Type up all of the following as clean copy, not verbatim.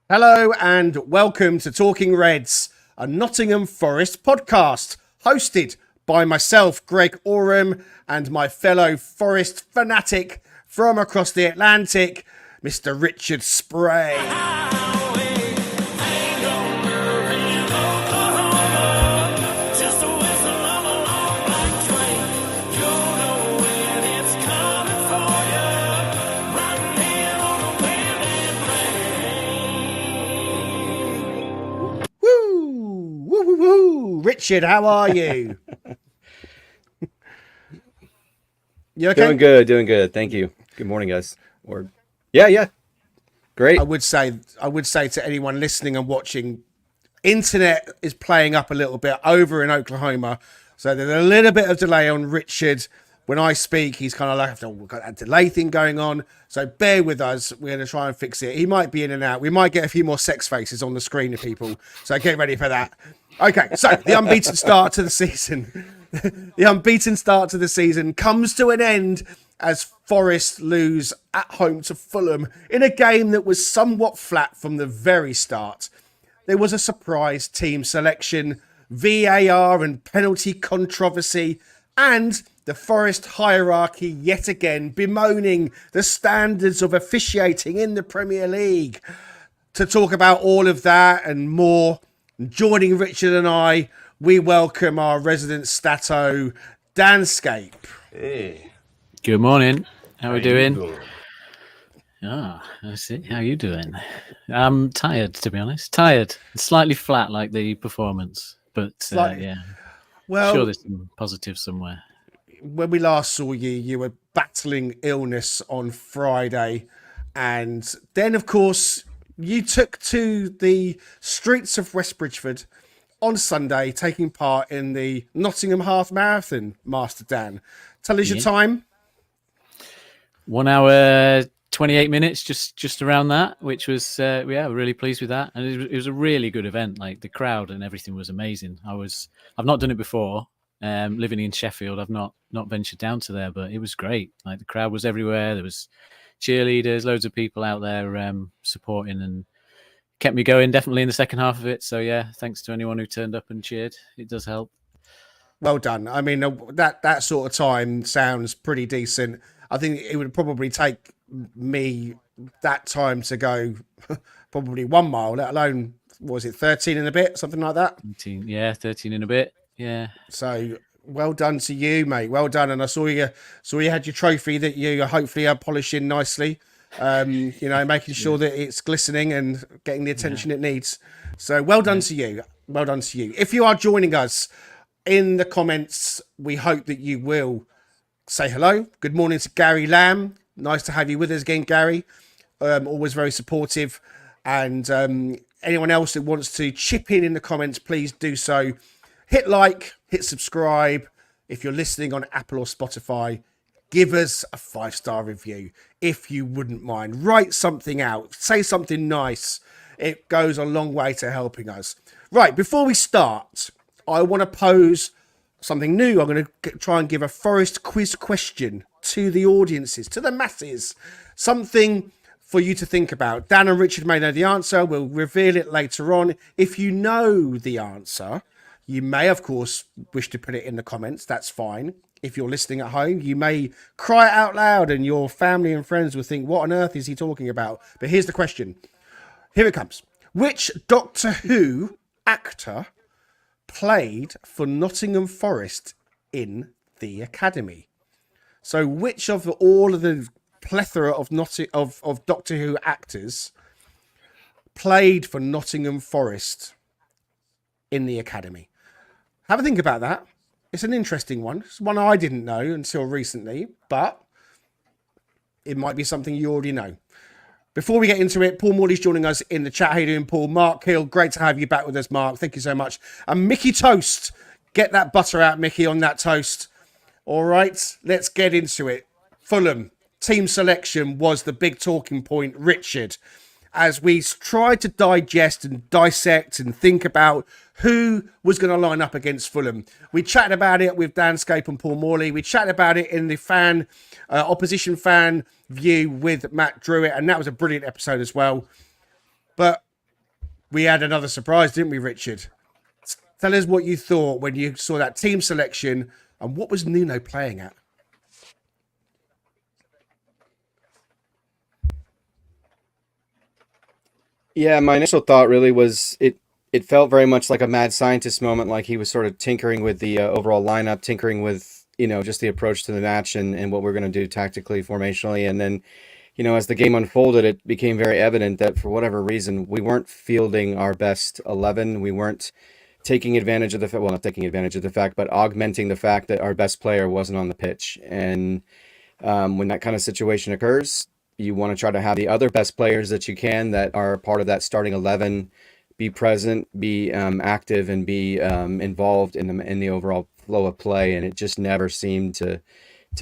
Hello and welcome to Talking Reds, a Nottingham Forest podcast hosted by myself, Greg Oram, and my fellow Forest fanatic from across the Atlantic, Mr. Richard Spray. Richard, how are you? You okay? Doing good. Thank you. Good morning, guys. Yeah. Great. I would say to anyone listening and watching, internet is playing up a little bit over in Oklahoma. So there's a little bit of delay on Richard. When I speak, he's kind of like, we've got that delay thing going on. So bear with us. We're going to try and fix it. He might be in and out. We might get a few more sex faces on the screen of people. So get ready for that. Okay, so the unbeaten start to the season. The unbeaten start to the season comes to an end as Forest lose at home to Fulham in a game that was somewhat flat from the very start. There was a surprise team selection, VAR and penalty controversy, and the Forest hierarchy yet again bemoaning the standards of officiating in the Premier League. To talk about all of that and more, joining Richard and I, we welcome our resident statto, Danscape. Hey. Good morning. How are we doing? doing? I see. How are you doing? I'm tired, to be honest. Tired. Slightly flat, like the performance. But yeah. Well, sure there's some positives somewhere. When we last saw you, you were battling illness on Friday. And then, of course, you took to the streets of West Bridgford on Sunday, taking part in the Nottingham Half Marathon, Master Dan. Tell us your time. 1 hour, 28 minutes, just around that, which was, we're really pleased with that. And it was a really good event. Like the crowd and everything was amazing. I've not done it before. Living in Sheffield, I've not ventured down to there, but it was great. Like the crowd was everywhere. There was cheerleaders, loads of people out there supporting, and kept me going definitely in the second half of it. So yeah, thanks to anyone who turned up and cheered. It does help. Well done. I mean, that sort of time sounds pretty decent. I think it would probably take me that time to go probably 1 mile, let alone, what was it, 13 and a bit, something like that? 13 and a bit. Yeah. So well done to you, mate. Well done. And I saw you had your trophy that you hopefully are polishing nicely. Making sure that it's glistening and getting the attention it needs. So well done to you. Well done to you. If you are joining us in the comments, we hope that you will say hello. Good morning to Gary Lamb. Nice to have you with us again, Gary. Always very supportive. And anyone else that wants to chip in the comments, please do so. Hit like, hit subscribe. If you're listening on Apple or Spotify, give us a 5-star review, if you wouldn't mind. Write something out. Say something nice. It goes a long way to helping us. Right, before we start, I want to pose something new. I'm going to try and give a Forest quiz question to the audiences, to the masses. Something for you to think about. Dan and Richard may know the answer. We'll reveal it later on. If you know the answer, you may, of course, wish to put it in the comments. That's fine. If you're listening at home, you may cry it out loud and your family and friends will think, what on earth is he talking about? But here's the question. Here it comes. Which Doctor Who actor played for Nottingham Forest in the Academy? So which of all of the plethora of Doctor Who actors played for Nottingham Forest in the Academy? Have a think about that. It's an interesting one. It's one I didn't know until recently, but it might be something you already know. Before we get into it, Paul Morley's joining us in the chat. How you doing, Paul? Mark Hill, great to have you back with us, Mark. Thank you so much. And Mickey Toast. Get that butter out, Mickey, on that toast. All right, let's get into it. Fulham, team selection was the big talking point, Richard. As we tried to digest and dissect and think about who was going to line up against Fulham. We chatted about it with Danscape and Paul Morley. We chatted about it in the opposition fan view with Matt Druitt, and that was a brilliant episode as well. But we had another surprise, didn't we, Richard? Tell us what you thought when you saw that team selection, and what was Nuno playing at? Yeah, my initial thought really was it felt very much like a mad scientist moment, like he was sort of tinkering with the overall lineup, tinkering with, just the approach to the match and what we're going to do tactically, formationally. And then, as the game unfolded, it became very evident that for whatever reason, we weren't fielding our best 11. We weren't taking advantage of well, not taking advantage of the fact, but augmenting the fact that our best player wasn't on the pitch. And when that kind of situation occurs, you want to try to have the other best players that you can that are part of that starting 11 be present, be active, and be involved in the overall flow of play. And it just never seemed to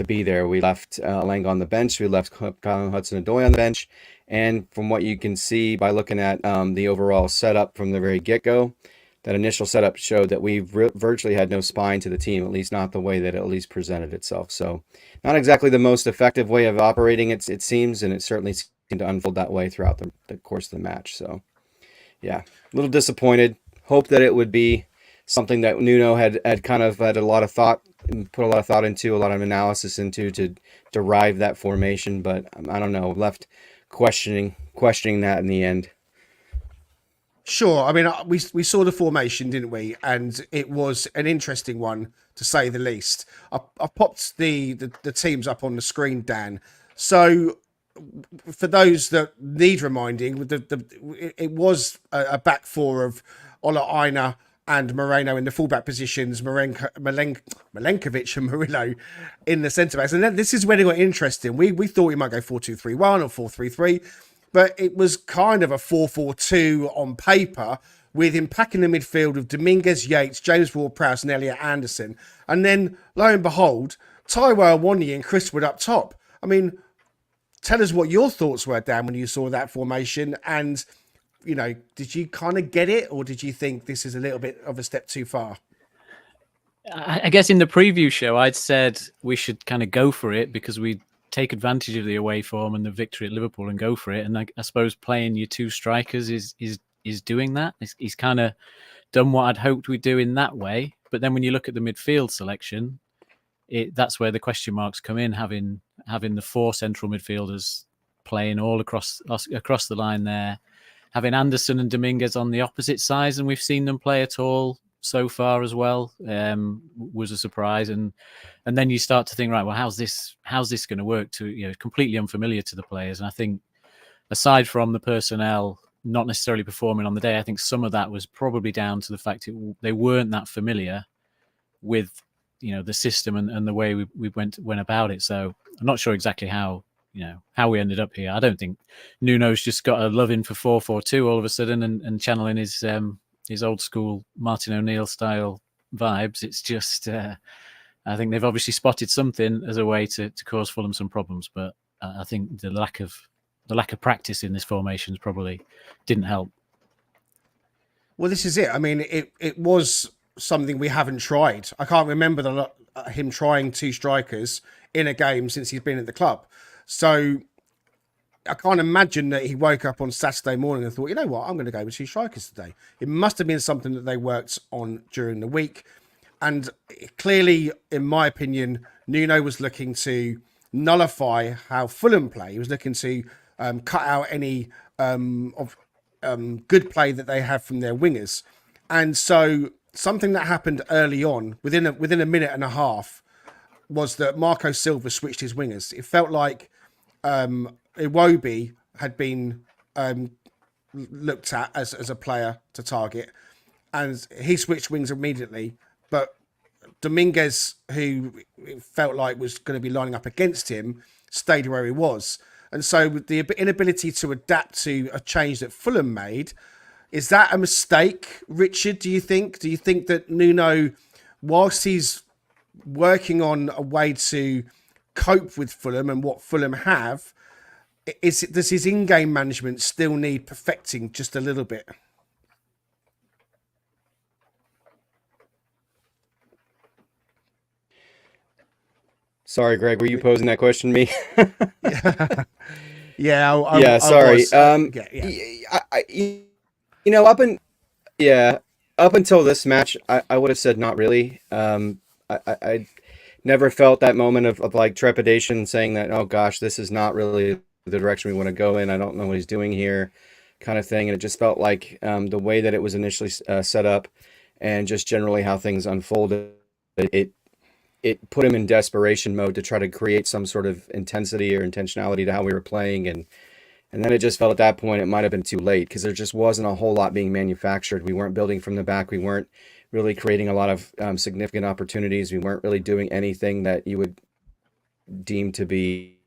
be there. We left Lang on the bench. We left Colin Hudson-Odoi on the bench. And from what you can see by looking at the overall setup from the very get-go, that initial setup showed that we virtually had no spine to the team, at least not the way that it at least presented itself. So not exactly the most effective way of operating, it seems, and it certainly seemed to unfold that way throughout the course of the match. So, yeah, a little disappointed. Hope that it would be something that Nuno had kind of had a lot of thought, put a lot of thought into, a lot of analysis into to derive that formation. But I don't know, left questioning that in the end. Sure. I mean, we saw the formation, didn't we? And it was an interesting one, to say the least. I popped the teams up on the screen, Dan. So for those that need reminding, it was a back four of Ola Aina and Moreno in the fullback positions, Milenkovic and Murillo in the centre backs. And then this is when it got interesting. We thought we might go 4-2-3-1 or 4-3-3. But it was kind of a 4-4-2 on paper, with him packing the midfield of Dominguez, Yates, James Ward-Prowse and Elliot Anderson. And then, lo and behold, Taiwo Awoniyi and Chris Wood up top. I mean, tell us what your thoughts were, Dan, when you saw that formation. And, did you kind of get it, or did you think this is a little bit of a step too far? I guess in the preview show, I'd said we should kind of go for it because we take advantage of the away form and the victory at Liverpool and go for it. And I suppose playing your two strikers is doing that. He's kind of done what I'd hoped we'd do in that way. But then when you look at the midfield selection, that's where the question marks come in. Having the four central midfielders playing all across the line there, having Anderson and Dominguez on the opposite sides, and we've seen them play at all so far as well, was a surprise. And then you start to think, right, well, how's this going to work? Completely unfamiliar to the players. And I think aside from the personnel not necessarily performing on the day, I think some of that was probably down to the fact they weren't that familiar with the system and the way we went about it. So I'm not sure exactly how we ended up here. I don't think Nuno's just got a love-in for 4-4-2 all of a sudden and channeling his old school Martin O'Neill style vibes. It's just I think they've obviously spotted something as a way to cause Fulham some problems, but I think the lack of practice in this formation probably didn't help. Well, this is it. I mean, it was something we haven't tried. I can't remember him trying two strikers in a game since he's been at the club. So I can't imagine that he woke up on Saturday morning and thought, you know what, I'm going to go with two strikers today. It must have been something that they worked on during the week. And clearly, in my opinion, Nuno was looking to nullify how Fulham play. He was looking to cut out any good play that they have from their wingers. And so something that happened early on, within a minute and a half, was that Marco Silva switched his wingers. It felt like Iwobi had been looked at as a player to target, and he switched wings immediately. But Dominguez, who it felt like was going to be lining up against him, stayed where he was. And so with the inability to adapt to a change that Fulham made, is that a mistake, Richard, do you think? Do you think that Nuno, whilst he's working on a way to cope with Fulham and what Fulham have, does his in-game management still need perfecting just a little bit? Sorry, Greg, were you posing that question to me? Yeah. Sorry. I was. Yeah, up until this match, I would have said not really. I never felt that moment of like trepidation, saying that, oh gosh, this is not really the direction we want to go in. I don't know what he's doing here, kind of thing. And it just felt like the way that it was initially set up, and just generally how things unfolded, it it put him in desperation mode to try to create some sort of intensity or intentionality to how we were playing, and then it just felt at that point it might have been too late because there just wasn't a whole lot being manufactured. We weren't building from the back. We weren't really creating a lot of significant opportunities. We weren't really doing anything that you would deem to be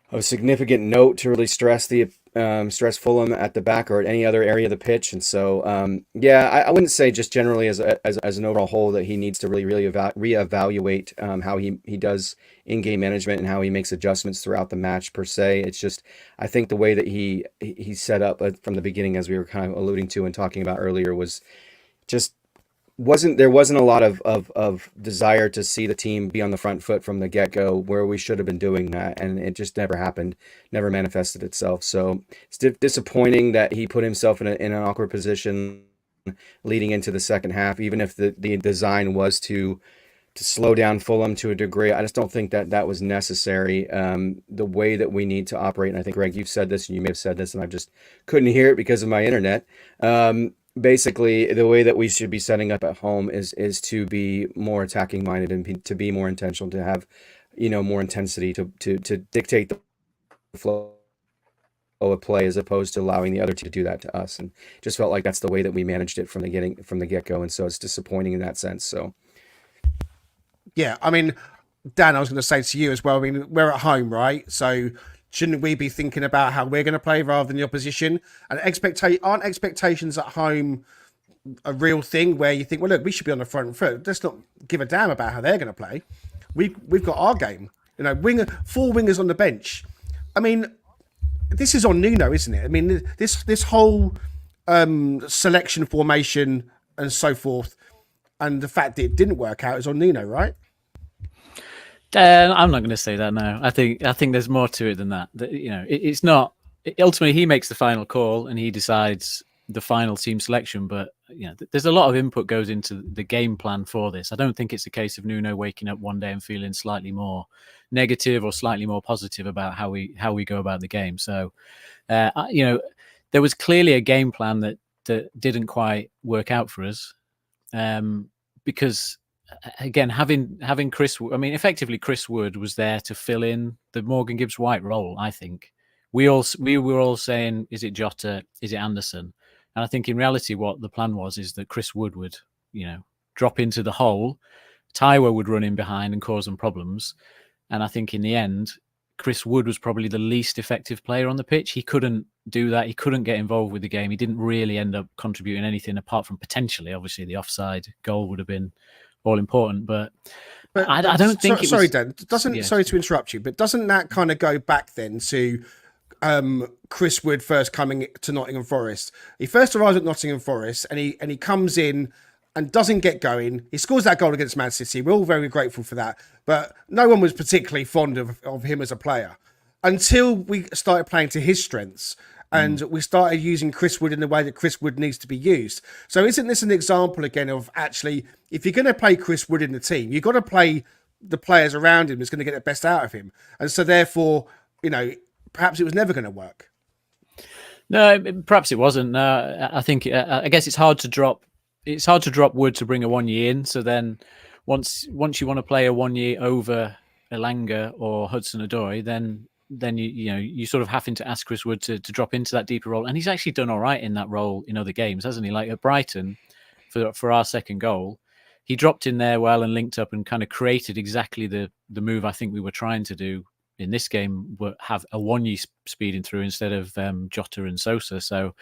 of significant note to really stress Fulham at the back or at any other area of the pitch. And so, yeah, I wouldn't say just generally as an overall whole that he needs to really reevaluate how he does in-game management and how he makes adjustments throughout the match per se. It's just, I think the way that he set up from the beginning, as we were kind of alluding to and talking about earlier, was just wasn't a lot of desire to see the team be on the front foot from the get-go where we should have been doing that, and it just never happened, never manifested itself. So it's disappointing that he put himself in an awkward position leading into the second half, even if the design was to slow down Fulham to a degree. I just don't think that was necessary. The way that we need to operate, and I think, Greg, you've said this, and you may have said this, and I just couldn't hear it because of my internet. Basically, the way that we should be setting up at home is to be more attacking minded and to be more intentional, to have, more intensity, to dictate the flow of play as opposed to allowing the other team to do that to us. And just felt like that's the way that we managed it from the get go, and so it's disappointing in that sense. So Yeah, I mean, Dan, I was going to say to you as well. I mean, we're at home, right? So shouldn't we be thinking about how we're going to play rather than the opposition? And aren't expectations at home a real thing where you think, well, look, we should be on the front foot. Let's not give a damn about how they're going to play. We've got our game. Four wingers on the bench. I mean, this is on Nuno, isn't it? I mean, this whole selection formation and so forth, and the fact that it didn't work out is on Nuno, right? I'm not going to say that now. I think there's more to it than that. It's not. Ultimately, he makes the final call and he decides the final team selection. But there's a lot of input goes into the game plan for this. I don't think it's a case of Nuno waking up one day and feeling slightly more negative or slightly more positive about how we go about the game. So, there was clearly a game plan that didn't quite work out for us, because. Again, having Chris, I mean, effectively Chris Wood was there to fill in the Morgan Gibbs White role. I think we were all saying, is it Jota, is it Anderson? And I think in reality, what the plan was is that Chris Wood would, drop into the hole, Taiwo would run in behind and cause them problems. And I think in the end, Chris Wood was probably the least effective player on the pitch. He couldn't do that. He couldn't get involved with the game. He didn't really end up contributing anything apart from potentially, obviously, the offside goal would have been all important, but I don't think it was... Sorry, Dan. Sorry to interrupt you, but doesn't that kind of go back then to Chris Wood first coming to Nottingham Forest? He first arrives at Nottingham Forest, and he comes in and doesn't get going. He scores that goal against Man City. We're all very grateful for that, but no one was particularly fond of him as a player until we started playing to his strengths. And we started using Chris Wood in the way that Chris Wood needs to be used. So isn't this an example again of actually, if you're going to play Chris Wood in the team, you've got to play the players around him that's going to get the best out of him. And so therefore, perhaps it was never going to work. No, perhaps it wasn't. No, I think, I guess it's hard to drop Wood to bring a 1 year in. So then once you want to play a 1 year over Elanga or Hudson-Odoi, then you sort of having to ask Chris Wood to drop into that deeper role. And he's actually done all right in that role in other games, hasn't he? Like at Brighton, for our second goal, he dropped in there well and linked up and kind of created exactly the move I think we were trying to do in this game, but have a 1 year speeding through instead of Jota and Sosa. So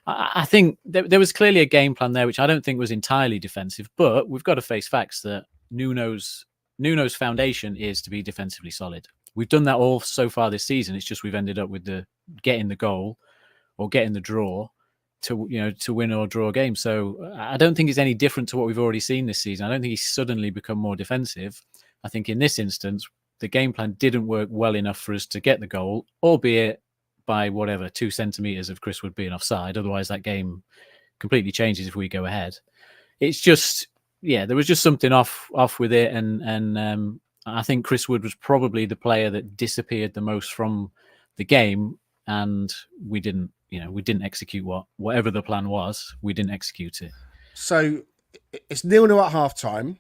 I think there was clearly a game plan there, which I don't think was entirely defensive, but we've got to face facts that Nuno's foundation is to be defensively solid. We've done that all so far this season. It's just we've ended up with getting the goal or getting the draw to win or draw a game. So I don't think it's any different to what we've already seen this season. I don't think he's suddenly become more defensive. I think in this instance, the game plan didn't work well enough for us to get the goal, albeit by whatever 2 centimeters of Chris Wood being offside. Otherwise, that game completely changes if we go ahead. It's just, yeah, there was just something off with it, and I think Chris Wood was probably the player that disappeared the most from the game, and we didn't execute whatever the plan was. We didn't execute it. So it's 0-0 at half time.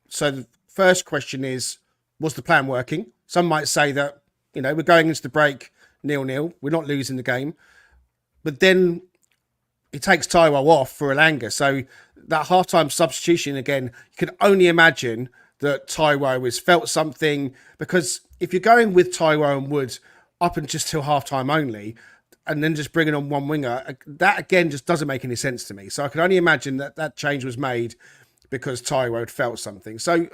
So the first question is, was the plan working? Some might say that, we're going into the break 0-0. We're not losing the game. But then he takes Taiwo off for Elanga. So that halftime substitution, again, you can only imagine that Taiwo has felt something, because if you're going with Taiwo and Wood up and just till halftime only, and then just bringing on one winger, that again just doesn't make any sense to me. So I can only imagine that change was made because Taiwo had felt something. So,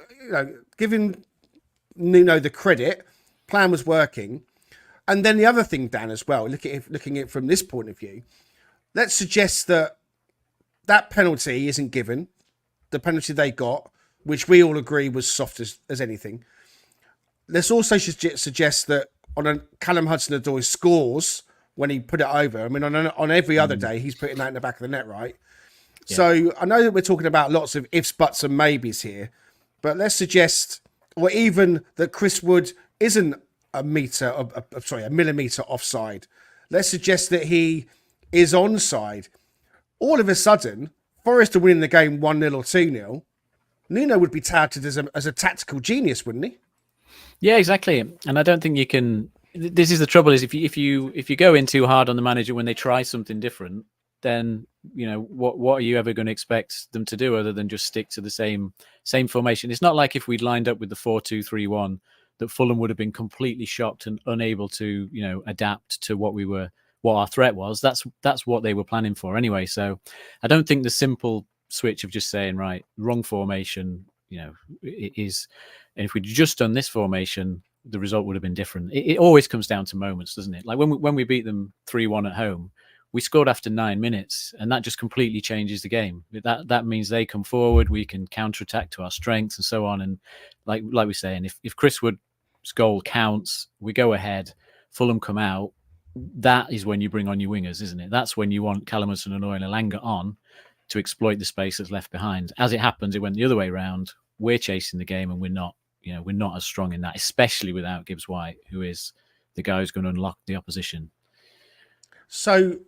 giving Nuno the credit, plan was working. And then the other thing, Dan, as well, looking at it from this point of view, let's suggest that penalty isn't given, the penalty they got, which we all agree was soft as anything. Let's also suggest that on a Callum Hudson-Odoi scores when he put it over. I mean, on every other day, he's putting that in the back of the net, right? Yeah. So I know that we're talking about lots of ifs, buts, and maybes here, but let's suggest, or even that Chris Wood isn't a millimetre offside. Let's suggest that he is onside. All of a sudden, Forest are winning the game 1-0 or 2-0. Nuno would be touted as a tactical genius, wouldn't he? Yeah, exactly. And I don't think you can. This is the trouble: is if you go in too hard on the manager when they try something different, then what are you ever going to expect them to do other than just stick to the same formation? It's not like if we'd lined up with the 4-2-3-1 that Fulham would have been completely shocked and unable to adapt to what our threat was. That's what they were planning for anyway. So I don't think the simple switch of just saying, right, wrong formation, it is, and if we'd just done this formation, the result would have been different. It always comes down to moments, doesn't it? Like when we beat them 3-1 at home, we scored after 9 minutes, and that just completely changes the game. That means they come forward, we can counterattack to our strengths and so on. And like we're saying, if Chris Wood's goal counts, we go ahead, Fulham come out, that is when you bring on your wingers, isn't it? That's when you want Callum Hudson-Odoi and Elanga on to exploit the space that's left behind. As it happens, it went the other way around. We're chasing the game, and we're not as strong in that, especially without Gibbs White, who is the guy who's going to unlock the opposition. So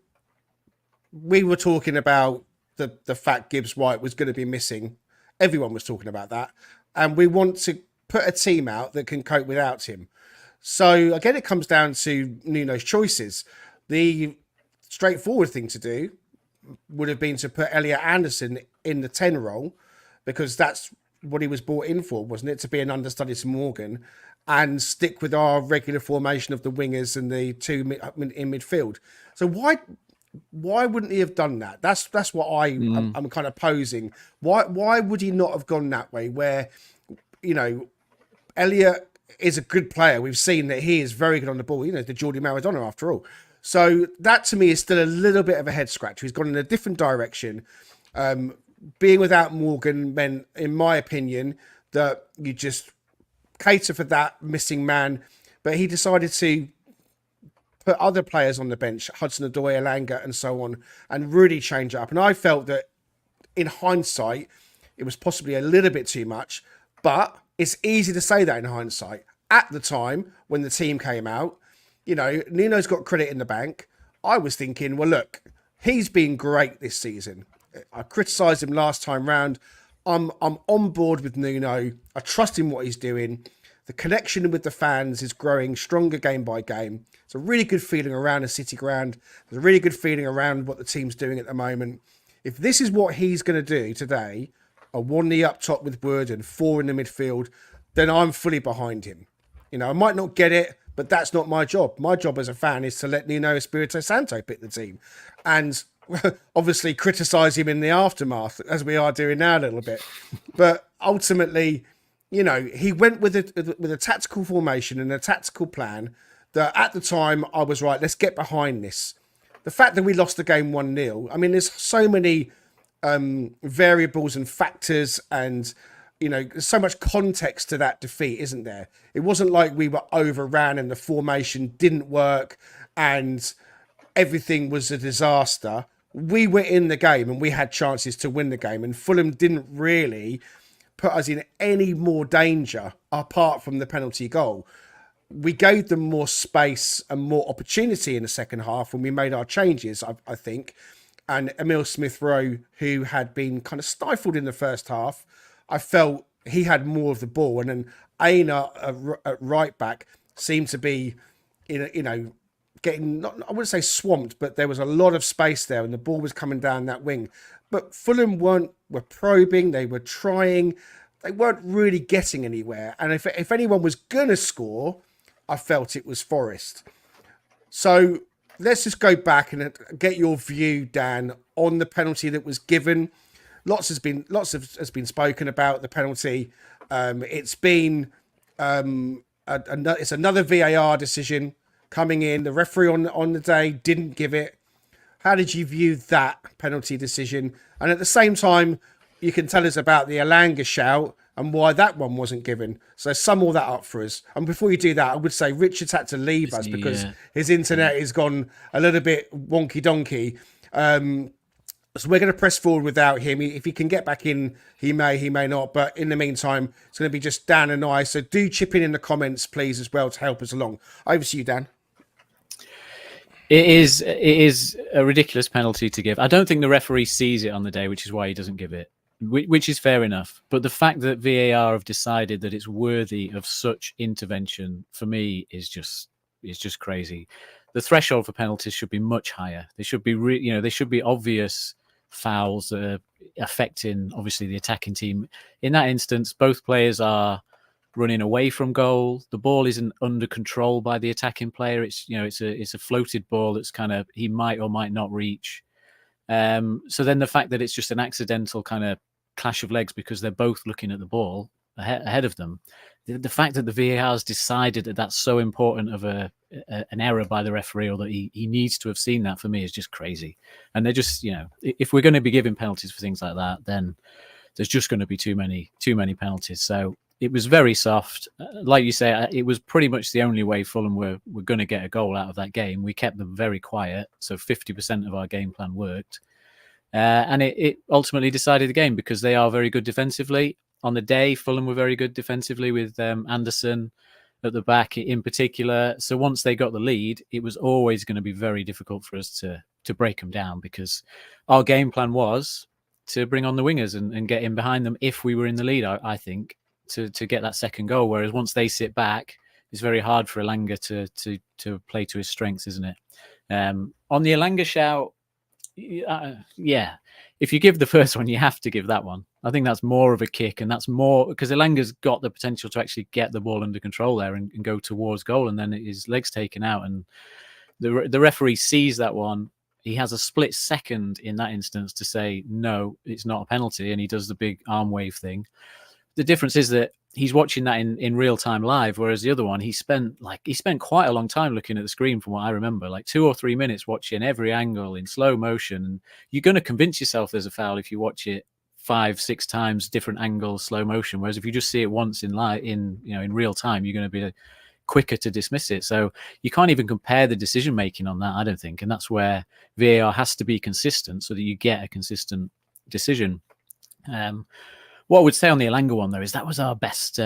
we were talking about the fact Gibbs White was going to be missing. Everyone was talking about that. And we want to put a team out that can cope without him. So again, it comes down to Nuno's choices. The straightforward thing to do would have been to put Elliot Anderson in the 10 role, because that's what he was brought in for, wasn't it? To be an understudy to Morgan, and stick with our regular formation of the wingers and the two in midfield. So why wouldn't he have done that? That's what I'm kind of posing. Why would he not have gone that way? Where Elliot is a good player. We've seen that he is very good on the ball. The Geordie Maradona after all. So that to me is still a little bit of a head scratcher. He's gone in a different direction. Being without Morgan meant, in my opinion, that you just cater for that missing man. But he decided to put other players on the bench, Hudson-Odoi, Elanga, and so on, and really change it up. And I felt that, in hindsight, it was possibly a little bit too much. But it's easy to say that in hindsight. At the time, when the team came out, Nuno's got credit in the bank. I was thinking, well, look, he's been great this season. I criticised him last time round. I'm on board with Nuno. I trust in what he's doing. The connection with the fans is growing stronger game by game. It's a really good feeling around the City ground. There's a really good feeling around what the team's doing at the moment. If this is what he's going to do today, a 1-knee up top with Wood and 4 in the midfield, then I'm fully behind him. I might not get it, but that's not my job. My job as a fan is to let Nuno Espirito Santo pick the team. And obviously criticise him in the aftermath, as we are doing now a little bit. But ultimately, he went with a tactical formation and a tactical plan that at the time I was right, let's get behind this. The fact that we lost the game 1-0, I mean, there's so many variables and factors, and there's so much context to that defeat, isn't there? It wasn't like we were overran and the formation didn't work and everything was a disaster. We were in the game and we had chances to win the game, and Fulham didn't really put us in any more danger apart from the penalty goal. We gave them more space and more opportunity in the second half when we made our changes, I think. And Emil Smith-Rowe, who had been kind of stifled in the first half, I felt he had more of the ball. And then Aina at right back seemed to be, getting, not, I wouldn't say swamped, but there was a lot of space there and the ball was coming down that wing. But Fulham were probing, they were trying, they weren't really getting anywhere. And if anyone was going to score, I felt it was Forest. So let's just go back and get your view, Dan, on the penalty that was given. Lots has been spoken about the penalty. It's been it's another VAR decision coming in. The referee on the day didn't give it. How did you view that penalty decision? And at the same time, you can tell us about the Alanga shout and why that one wasn't given. So sum all that up for us. And before you do that, I would say Richard's had to leave us because his internet has gone a little bit wonky donkey. So we're going to press forward without him. If he can get back in, he may not. But in the meantime, it's going to be just Dan and I. So do chip in the comments, please, as well to help us along. Over to you, Dan. It is a ridiculous penalty to give. I don't think the referee sees it on the day, which is why he doesn't give it, which is fair enough. But the fact that VAR have decided that it's worthy of such intervention, for me, is just crazy. The threshold for penalties should be much higher. They should be, they should be obvious fouls that are affecting, obviously, the attacking team. In that instance, both players are running away from goal. The ball isn't under control by the attacking player. It's it's a floated ball that's kind of he might or might not reach. So then the fact that it's just an accidental kind of clash of legs because they're both looking at the ball ahead of them. The fact that the VAR has decided that that's so important of an error by the referee, or that he needs to have seen that, for me is just crazy. And they're just, if we're going to be giving penalties for things like that, then there's just going to be too many penalties. So it was very soft. Like you say, it was pretty much the only way Fulham were going to get a goal out of that game. We kept them very quiet, so 50% of our game plan worked. And it ultimately decided the game because they are very good defensively. On the day, Fulham were very good defensively with Anderson at the back in particular. So once they got the lead, it was always going to be very difficult for us to break them down, because our game plan was to bring on the wingers and get in behind them if we were in the lead, I think, to get that second goal. Whereas once they sit back, it's very hard for Alanga to play to his strengths, isn't it? On the Alanga shout, if you give the first one, you have to give that one. I think that's more of a kick, and that's more because Elanga's got the potential to actually get the ball under control there and go towards goal, and then his leg's taken out, and the referee sees that one. He has a split second in that instance to say, no, it's not a penalty, and he does the big arm wave thing. The difference is that he's watching that in real time live, whereas the other one, he spent quite a long time looking at the screen, from what I remember, like 2 or 3 minutes watching every angle in slow motion. And you're going to convince yourself there's a foul if you watch it 5-6 times, different angles, slow motion. Whereas if you just see it once in real time, you're going to be quicker to dismiss it. So you can't even compare the decision making on that, I don't think. And that's where VAR has to be consistent so that you get a consistent decision. What I would say on the Alanga one, though, is that was our best,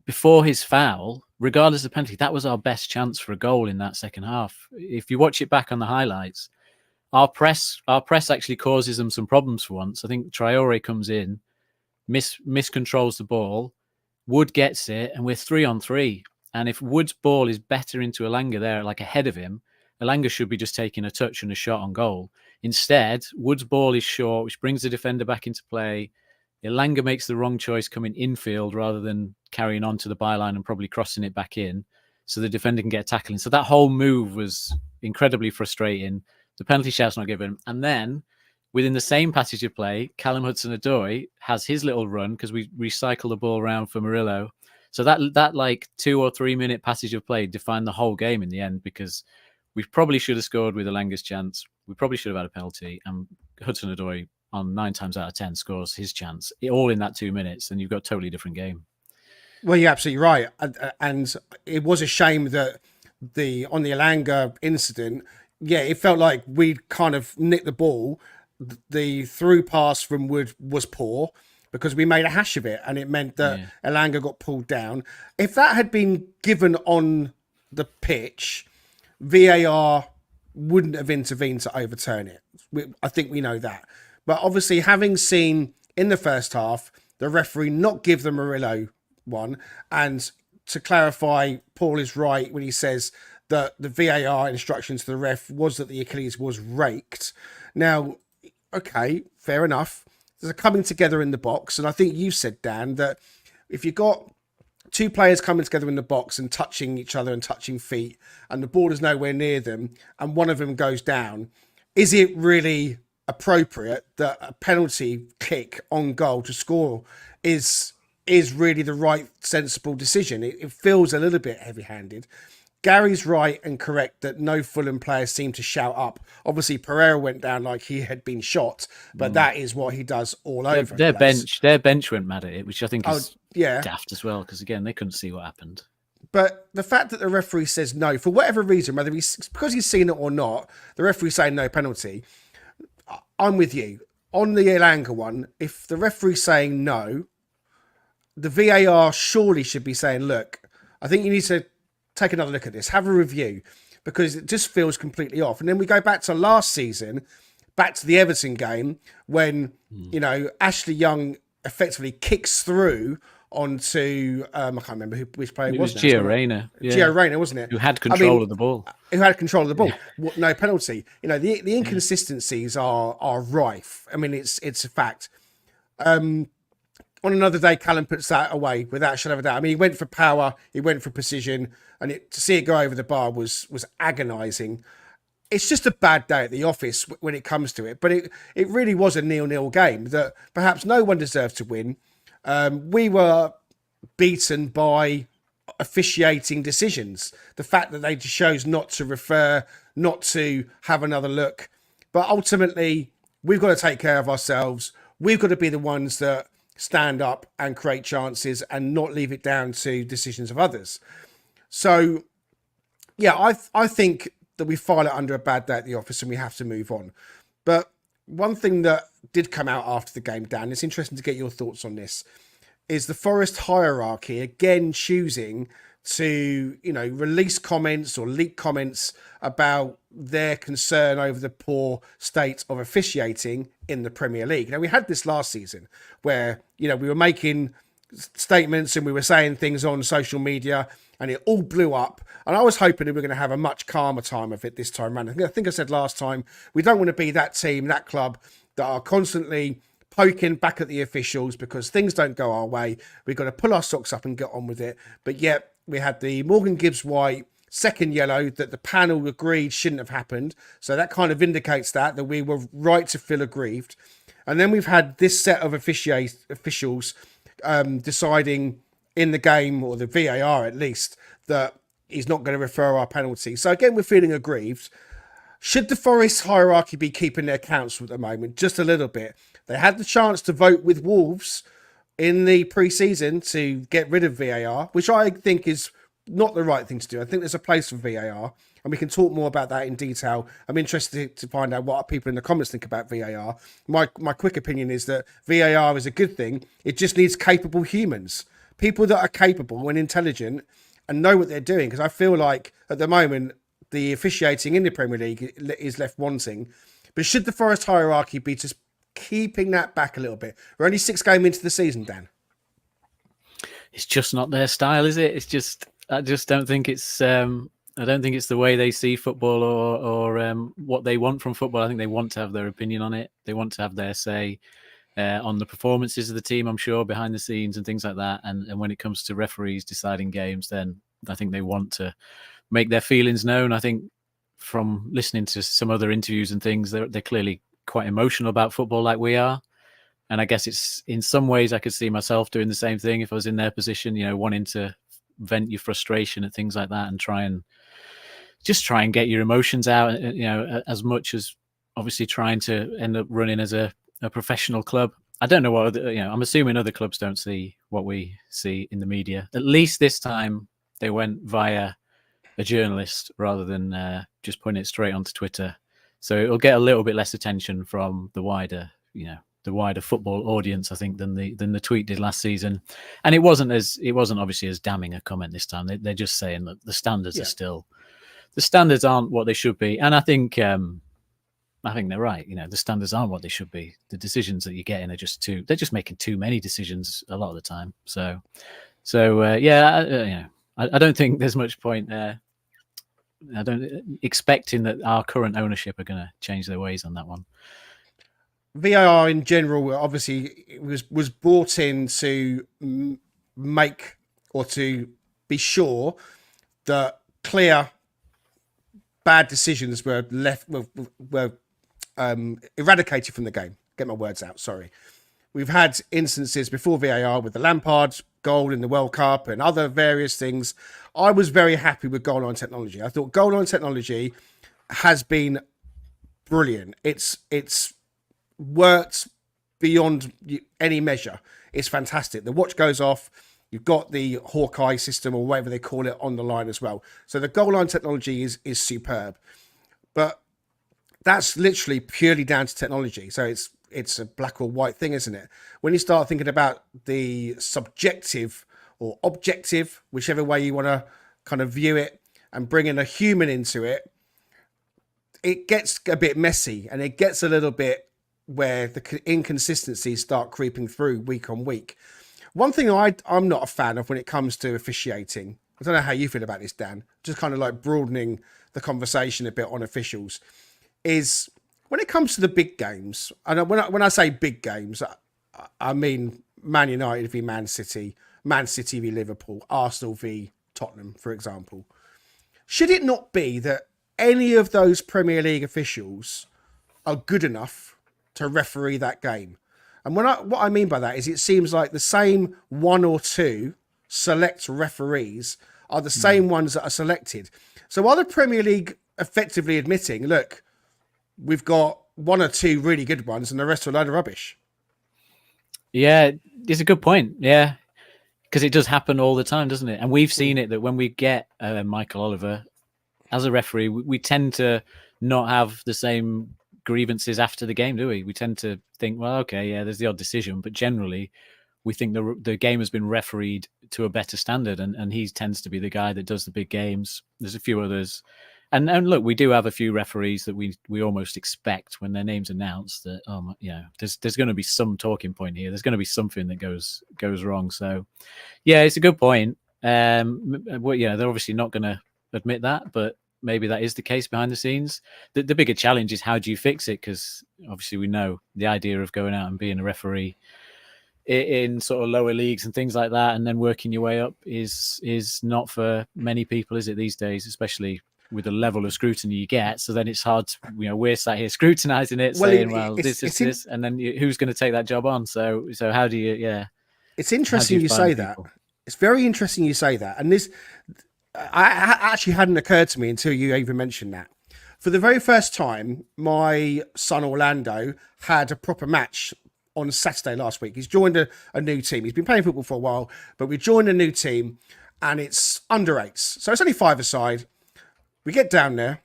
before his foul, regardless of penalty, that was our best chance for a goal in that second half. If you watch it back on the highlights, our press actually causes them some problems for once. I think Traore comes in, miscontrols the ball, Wood gets it, and we're 3-on-3. And if Wood's ball is better into Alanga there, like ahead of him, Alanga should be just taking a touch and a shot on goal. Instead, Wood's ball is short, which brings the defender back into play. Alanga makes the wrong choice coming infield rather than carrying on to the byline and probably crossing it back in, so the defender can get tackling. So that whole move was incredibly frustrating. The penalty shout's not given. And then within the same passage of play, Callum Hudson-Odoi has his little run because we recycle the ball around for Murillo. So that like 2 or 3 minute passage of play defined the whole game in the end, because we probably should have scored with Alanga's chance. We probably should have had a penalty, and Hudson-Odoi on 9 times out of 10 scores his chance, all in that 2 minutes, and you've got a totally different game. Well, you're absolutely right. And it was a shame that the Elanga incident, yeah, it felt like we'd kind of nicked the ball. The through pass from Wood was poor because we made a hash of it, and it meant that Elanga got pulled down. If that had been given on the pitch, VAR wouldn't have intervened to overturn it. I think we know that. But obviously, having seen in the first half the referee not give the Murillo one, and to clarify, Paul is right when he says that the VAR instructions to the ref was that the Achilles was raked. Now, okay, fair enough. There's a coming together in the box, and I think you said, Dan, that if you've got two players coming together in the box and touching each other and touching feet, and the ball is nowhere near them, and one of them goes down, is it really appropriate that a penalty kick on goal to score is really the right sensible decision? It feels a little bit heavy-handed. Gary's right and correct that no Fulham players seem to shout up. Obviously, Pereira went down like he had been shot, but that is what he does all over. Their bench went mad at it, which I think is daft as well, because again, they couldn't see what happened. But the fact that the referee says no, for whatever reason, whether because he's seen it or not, the referee saying no penalty, I'm with you. On the Elanga one, if the referee's saying no, the VAR surely should be saying, look, I think you need to take another look at this, have a review, because it just feels completely off. And then we go back to last season, back to the Everton game, when, Ashley Young effectively kicks through onto, I can't remember which player it was. Gio Reyna. Gio Reyna, wasn't it? Who had control of the ball. Who had control of the ball. Yeah. No penalty. The inconsistencies are rife. I mean, it's a fact. On another day, Callum puts that away without a shadow of a doubt. I mean, he went for power, he went for precision, and to see it go over the bar was agonising. It's just a bad day at the office when it comes to it. But it really was a 0-0 game that perhaps no one deserved to win. We were beaten by officiating decisions. The fact that they chose not to refer, not to have another look. But ultimately, we've got to take care of ourselves. We've got to be the ones that stand up and create chances and not leave it down to decisions of others. So, yeah, I think that we file it under a bad day at the office and we have to move on. But one thing that did come out after the game, Dan, it's interesting to get your thoughts on this, is the Forest hierarchy again choosing to, release comments or leak comments about their concern over the poor state of officiating in the Premier League. Now, we had this last season where, we were making statements and we were saying things on social media and it all blew up. And I was hoping that we were going to have a much calmer time of it this time around. I think I said last time, we don't want to be that team, that club that are constantly poking back at the officials because things don't go our way. We've got to pull our socks up and get on with it. But yet we had the Morgan Gibbs-White second yellow that the panel agreed shouldn't have happened. So that kind of indicates that we were right to feel aggrieved. And then we've had this set of officials deciding in the game, or the VAR at least, that he's not going to refer our penalty. So again, we're feeling aggrieved. Should the Forest hierarchy be keeping their counsel at the moment? Just a little bit. They had the chance to vote with Wolves in the pre-season to get rid of VAR, which I think is not the right thing to do. I think there's a place for VAR, and we can talk more about that in detail. I'm interested to find out what people in the comments think about VAR. My quick opinion is that VAR is a good thing. It just needs capable humans, people that are capable and intelligent and know what they're doing. Because I feel like at the moment, the officiating in the Premier League is left wanting. But should the Forest hierarchy be just keeping that back a little bit? We're only 6 games into the season, Dan. It's just not their style, is it? I just don't think it's. I don't think it's the way they see football or what they want from football. I think they want to have their opinion on it. They want to have their say on the performances of the team, I'm sure, behind the scenes and things like that. And when it comes to referees deciding games, then I think they want to make their feelings known. I think from listening to some other interviews and things, they're clearly quite emotional about football like we are. And I guess it's in some ways I could see myself doing the same thing if I was in their position, wanting to vent your frustration and things like that and try and get your emotions out, as much as obviously trying to end up running as a professional club. I don't know what I'm assuming other clubs don't see what we see in the media. At least this time they went via a journalist rather than just putting it straight onto Twitter. So it'll get a little bit less attention from the wider, the wider football audience, I think, than the tweet did last season. And it wasn't obviously as damning a comment this time. They're just saying that the standards aren't what they should be. And I think they're right. The standards aren't what they should be. The decisions that you're getting they're just making too many decisions a lot of the time. So I don't think there's much point there. I don't expecting that our current ownership are going to change their ways on that one. VAR in general, obviously, was brought in to make or to be sure that clear bad decisions were eradicated from the game. Get my words out. Sorry. We've had instances before VAR with the Lampard goal in the World Cup and other various things. I was very happy with goal line technology. I thought goal line technology has been brilliant. It's worked beyond any measure. It's fantastic. The watch goes off. You've got the Hawkeye system or whatever they call it on the line as well. So the goal line technology is superb. But that's literally purely down to technology. So it's a black or white thing, isn't it? When you start thinking about the subjective or objective, whichever way you want to kind of view it, and bringing a human into it, it gets a bit messy and it gets a little bit where the inconsistencies start creeping through week on week. One thing I'm not a fan of when it comes to officiating, I don't know how you feel about this, Dan, just kind of like broadening the conversation a bit on officials, is when it comes to the big games, and when I say big games, I mean Man United v Man City v Liverpool, Arsenal v Tottenham, for example. Should it not be that any of those Premier League officials are good enough to referee that game? And what I mean by that is it seems like the same one or two select referees are the same ones that are selected. So are the Premier League effectively admitting, look, we've got one or two really good ones and the rest are a load of rubbish? Yeah, it's a good point. Yeah, because it does happen all the time, doesn't it? And we've seen it that when we get Michael Oliver as a referee, we tend to not have the same grievances after the game, do we? We tend to think, well, okay, yeah, there's the odd decision, but generally we think the game has been refereed to a better standard, and he tends to be the guy that does the big games. There's a few others. And look, we do have a few referees that we almost expect when their name's announced that, there's going to be some talking point here. There's going to be something that goes wrong. So, yeah, it's a good point. They're obviously not going to admit that, but maybe that is the case behind the scenes. The bigger challenge is how do you fix it? Because obviously we know the idea of going out and being a referee in sort of lower leagues and things like that, and then working your way up is not for many people, is it, these days, especially with the level of scrutiny you get. So then it's hard to, we're sat here scrutinizing it, saying, this, and then who's going to take that job on? So how do you, It's interesting you say that. It's very interesting you say that. And this, actually hadn't occurred to me until you even mentioned that. For the very first time, my son Orlando had a proper match on Saturday last week. He's joined a new team. He's been playing football for a while, but we joined a new team and it's under 8s. So it's only 5-a-side. We get down there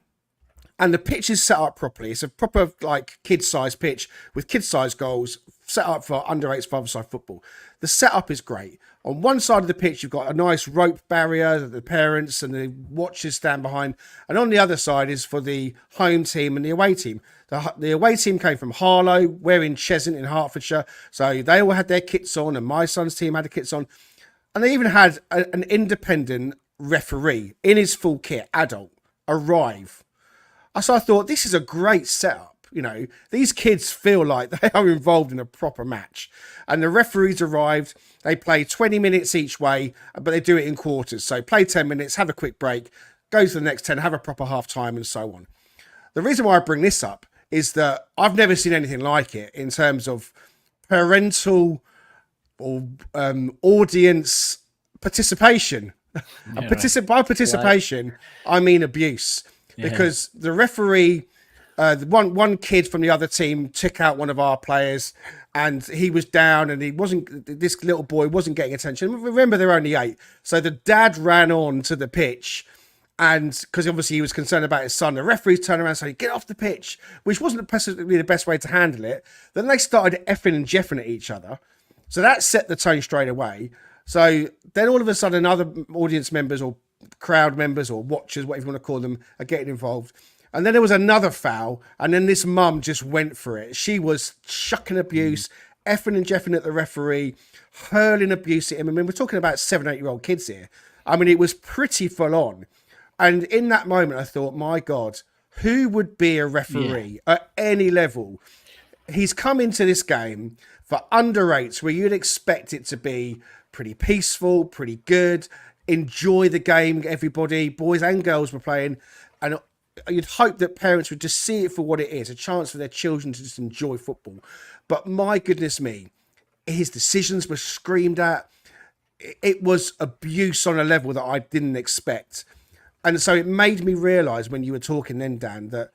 and the pitch is set up properly. It's a proper like kid-sized pitch with kid-sized goals set up for under 8s 5-a-side football. The setup is great. On one side of the pitch, you've got a nice rope barrier that the parents and the watchers stand behind. And on the other side is for the home team and the away team. The away team came from Harlow. We're in Cheshunt in Hertfordshire. So they all had their kits on and my son's team had the kits on. And they even had an independent referee in his full kit, adult, arrive. So I thought, this is a great setup. These kids feel like they are involved in a proper match. And the referees arrived. They play 20 minutes each way, but they do it in quarters. So play 10 minutes, have a quick break, go to the next 10, have a proper half time, and so on. The reason why I bring this up is that I've never seen anything like it in terms of parental or audience participation. Yeah, By participation, I mean abuse. Because the referee, one kid from the other team took out one of our players and he was down and this little boy wasn't getting attention. Remember, they're only 8. So the dad ran on to the pitch And because obviously he was concerned about his son, the referees turned around and said, "Get off the pitch," which wasn't possibly the best way to handle it. Then they started effing and jeffing at each other. So that set the tone straight away. So then all of a sudden, other audience members or crowd members or watchers, whatever you want to call them, are getting involved. And then there was another foul. And then this mum just went for it. She was chucking abuse, effing and jeffing at the referee, hurling abuse at him. I mean, we're talking about 7, 8-year-old kids here. I mean, it was pretty full on. And in that moment, I thought, my God, who would be a referee at any level? He's come into this game for under 8s where you'd expect it to be pretty peaceful, pretty good, enjoy the game, everybody, boys and girls were playing. And you'd hope that parents would just see it for what it is, a chance for their children to just enjoy football. But my goodness me, his decisions were screamed at. It was abuse on a level that I didn't expect. And so it made me realise when you were talking then, Dan, that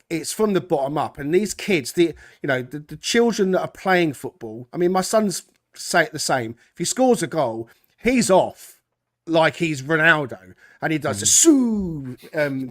it's from the bottom up. And these kids, the children that are playing football, I mean, my son's say it the same. If he scores a goal, he's off like he's Ronaldo. And he does the soo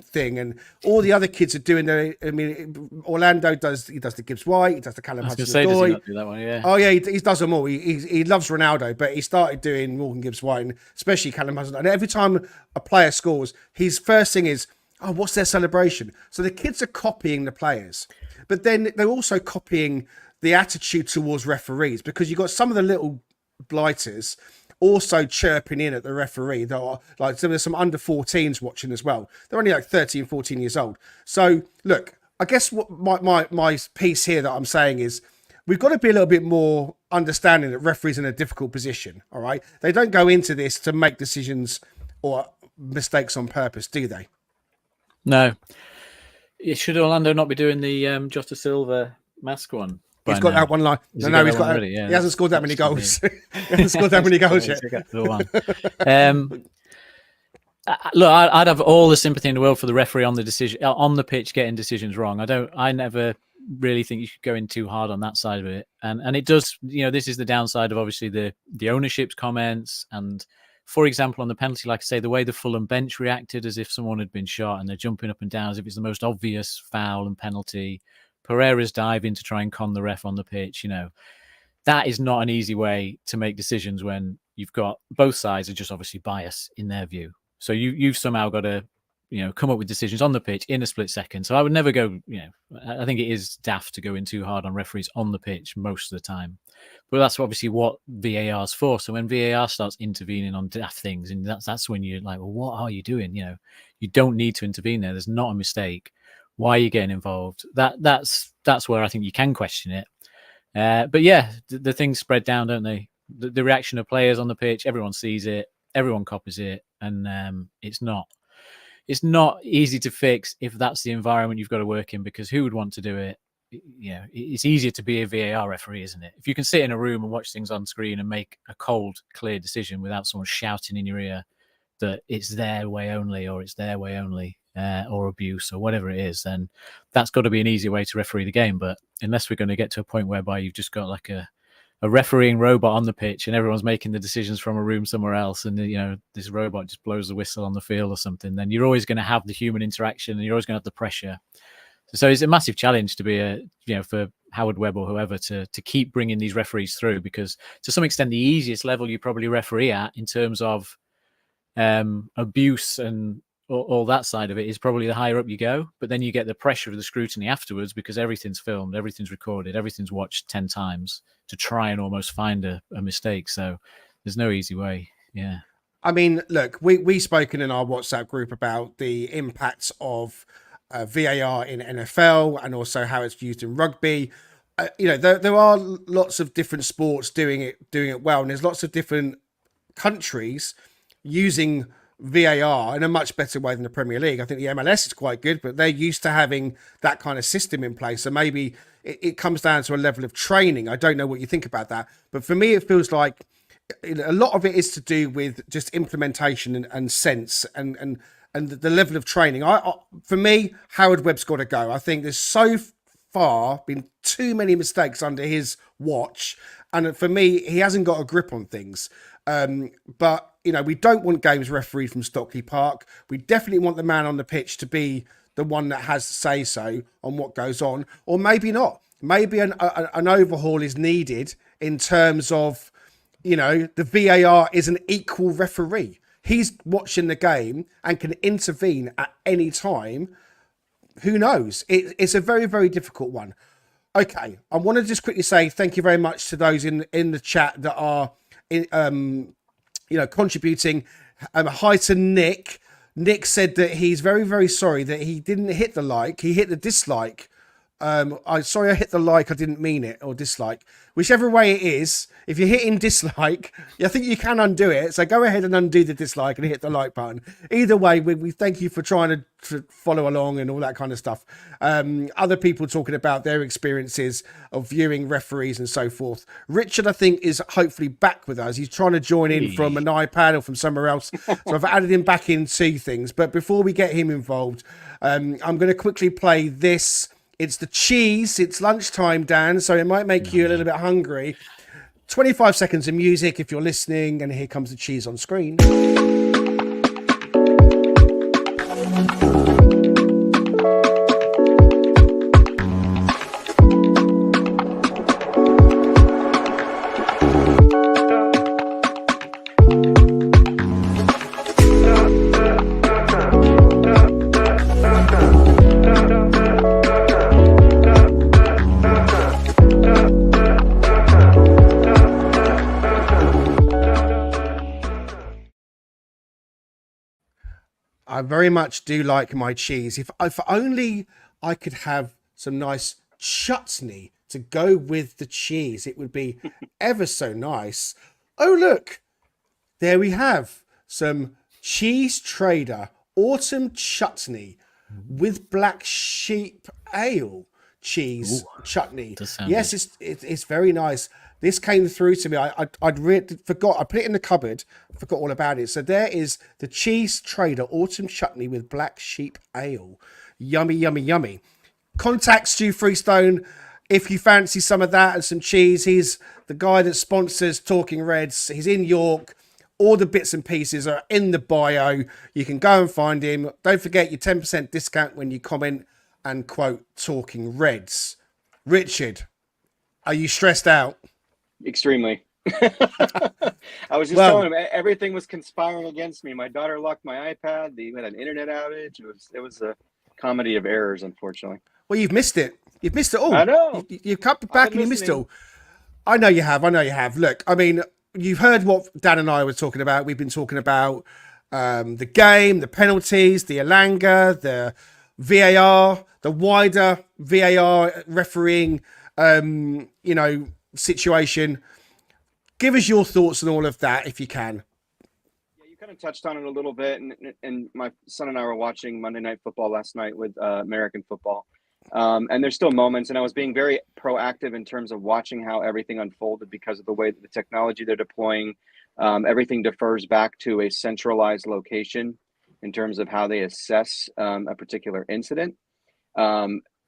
thing. And all the other kids are doing their, I mean, Orlando does the Gibbs White, he does the Callum Hudson-Odoi. Does he not do that one? Yeah. Oh yeah, he does them all. He loves Ronaldo, but he started doing Morgan Gibbs White, and especially Callum Hudson. And every time a player scores, his first thing is, "Oh, what's their celebration?" So the kids are copying the players, but then they're also copying the attitude towards referees, because you've got some of the little blighters also chirping in at the referee. That are like, so there's some under 14s watching as well. They're only like 13, 14 years old. So look, I guess what my piece here that I'm saying is, we've got to be a little bit more understanding that referees in a difficult position. All right, they don't go into this to make decisions or mistakes on purpose, do they? No. Should Orlando not be doing the Jota Silva mask one? He's got that one line. He's got already. Yeah, he hasn't scored that many goals. He hasn't scored that many goals yet. Look, I'd have all the sympathy in the world for the referee on the decision on the pitch getting decisions wrong. I never really think you should go in too hard on that side of it. And it does, this is the downside of obviously the ownership's comments. And for example, on the penalty, like I say, the way the Fulham bench reacted as if someone had been shot, and they're jumping up and down as if it's the most obvious foul and penalty. Pereira's diving to try and con the ref on the pitch. That is not an easy way to make decisions when you've got both sides are just obviously biased in their view. So you've somehow got to, come up with decisions on the pitch in a split second. So I would never go, I think it is daft to go in too hard on referees on the pitch most of the time. But that's obviously what VAR is for. So when VAR starts intervening on daft things, and that's when you're like, well, what are you doing? You don't need to intervene there. There's not a mistake. Why are you getting involved? That's where I think you can question it. But yeah, the things spread down, don't they? The reaction of players on the pitch, everyone sees it, everyone copies it, and it's not easy to fix if that's the environment you've got to work in, because who would want to do it? It's easier to be a VAR referee, isn't it? If you can sit in a room and watch things on screen and make a cold, clear decision without someone shouting in your ear that it's their way only, or it's their way only, or abuse, or whatever it is, then that's got to be an easier way to referee the game. But unless we're going to get to a point whereby you've just got like a refereeing robot on the pitch and everyone's making the decisions from a room somewhere else, and this robot just blows the whistle on the field or something, then you're always going to have the human interaction and you're always going to have the pressure. So it's a massive challenge to be for Howard Webb or whoever to keep bringing these referees through, because to some extent the easiest level you probably referee at in terms of abuse and all that side of it is probably the higher up you go. But then you get the pressure of the scrutiny afterwards, because everything's filmed, everything's recorded, everything's watched 10 times to try and almost find a mistake. So there's no easy way. Yeah. I mean, look, we've spoken in our WhatsApp group about the impacts of VAR in NFL and also how it's used in rugby. There are lots of different sports doing it well, and there's lots of different countries using VAR in a much better way than the Premier League. I think the MLS is quite good, but they're used to having that kind of system in place. So maybe it comes down to a level of training. I don't know what you think about that, but for me, it feels like a lot of it is to do with just implementation and sense and the level of training. For me, Howard Webb's got to go. I think there's so far been too many mistakes under his watch, and for me, he hasn't got a grip on things. But we don't want games refereed from Stockley Park. We definitely want the man on the pitch to be the one that has to say so on what goes on, or maybe not. Maybe an overhaul is needed in terms of, the VAR is an equal referee. He's watching the game and can intervene at any time. Who knows? It's a very, very difficult one. Okay, I want to just quickly say thank you very much to those in the chat that are contributing. Hi to Nick. Nick said that he's very, very sorry that he didn't hit the like. He hit the dislike. I hit the like. I didn't mean it, or dislike. Whichever way it is, if you're hitting dislike, I think you can undo it. So go ahead and undo the dislike and hit the like button. Either way, we thank you for trying to follow along and all that kind of stuff. Other people talking about their experiences of viewing referees and so forth. Richard, I think, is hopefully back with us. He's trying to join in from an iPad or from somewhere else. So I've added him back into things. But before we get him involved, I'm going to quickly play this. It's the cheese. It's lunchtime, Dan, so it might make you a little bit hungry. 25 seconds of music if you're listening, and here comes the cheese on screen. I very much do like my cheese. If only I could have some nice chutney to go with the cheese, it would be ever so nice. Oh, look, there we have some Cheese Trader autumn chutney with black sheep ale cheese chutney. Yes, it's very nice. This came through to me. I'd forgot. I put it in the cupboard. Forgot all about it. So there is the Cheese Trader autumn chutney with black sheep ale. Yummy, yummy, yummy. Contact Stu Freestone if you fancy some of that and some cheese. He's the guy that sponsors Talking Reds. He's in York. All the bits and pieces are in the bio. You can go and find him. Don't forget your 10% discount when you comment and quote Talking Reds. Richard, are you stressed out? Extremely. I was just telling him everything was conspiring against me. My daughter locked my iPad. We had an internet outage. It was a comedy of errors, unfortunately. Well, you've missed it. You've missed it all. I know. You've cut back and you missed it all. I know you have. Look, I mean, you've heard what Dan and I were talking about. We've been talking about the game, the penalties, the Elanga, the VAR, the wider VAR refereeing, situation. Give us your thoughts on all of that, if you can. Yeah, you kind of touched on it a little bit, and my son and I were watching Monday Night Football last night with American football, and there's still moments, and I was being very proactive in terms of watching how everything unfolded because of the way that the technology they're deploying, everything defers back to a centralized location in terms of how they assess a particular incident.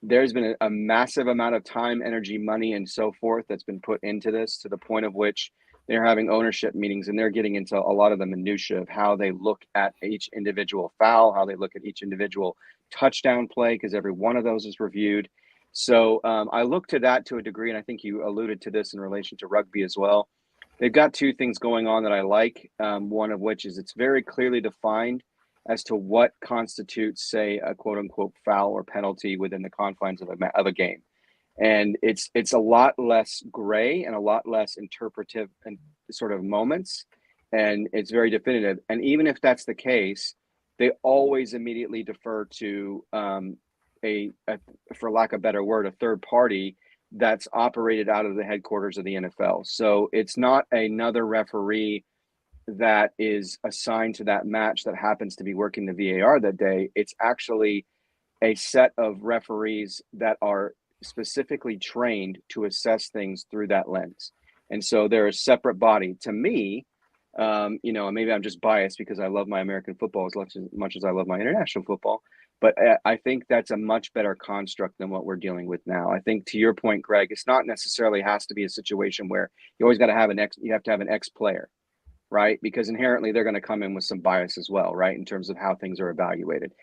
There's been a massive amount of time, energy, money, and so forth that's been put into this, to the point of which they're having ownership meetings and they're getting into a lot of the minutia of how they look at each individual foul, how they look at each individual touchdown play, because every one of those is reviewed. So I look to that to a degree, and I think you alluded to this in relation to rugby as well. They've got two things going on that I like, one of which is it's very clearly defined as to what constitutes, say, a quote-unquote foul or penalty within the confines of a game. And it's a lot less gray and a lot less interpretive and sort of moments, and it's very definitive. And even if that's the case, they always immediately defer to a for lack of a better word, a third party that's operated out of the headquarters of the NFL. So it's not another referee that is assigned to that match that happens to be working the VAR that day. It's actually a set of referees that are specifically trained to assess things through that lens. And so they're a separate body. To me, maybe I'm just biased because I love my American football as much as I love my international football, but I think that's a much better construct than what we're dealing with now. I think, to your point, Greg, it's not necessarily has to be a situation where you always got to have you have to have an ex-player. right? Because inherently they're going to come in with some bias as well, right? In terms of how things are evaluated.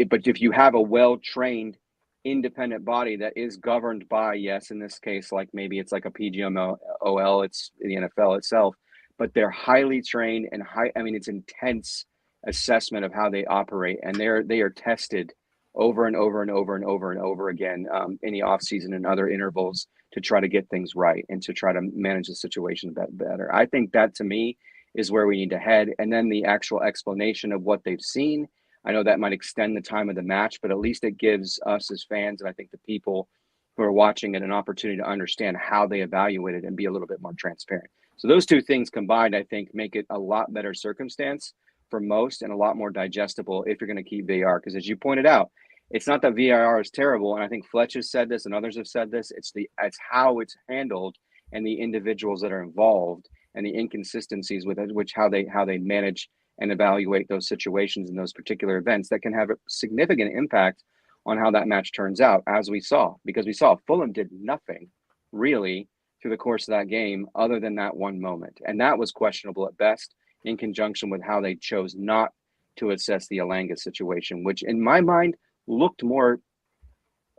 But if you have a well-trained independent body that is governed by, yes, in this case, like maybe it's like a PGMOL, it's the NFL itself, but they're highly trained and it's intense assessment of how they operate, and they are tested over and over and over and over and over again in the off season and other intervals to try to get things right and to try to manage the situation better. I think that to me is where we need to head, and then the actual explanation of what they've seen. I know that might extend the time of the match, but at least it gives us as fans, and I think the people who are watching it, an opportunity to understand how they evaluate it and be a little bit more transparent. So those two things combined, I think, make it a lot better circumstance for most and a lot more digestible if you're going to keep VAR. Because as you pointed out, it's not that VAR is terrible, and I think Fletch has said this and others have said this. It's how it's handled and the individuals that are involved and the inconsistencies with it, which how they manage and evaluate those situations and those particular events that can have a significant impact on how that match turns out, as we saw. Because we saw Fulham did nothing really through the course of that game other than that one moment. And that was questionable at best, in conjunction with how they chose not to assess the Alanga situation, which in my mind looked more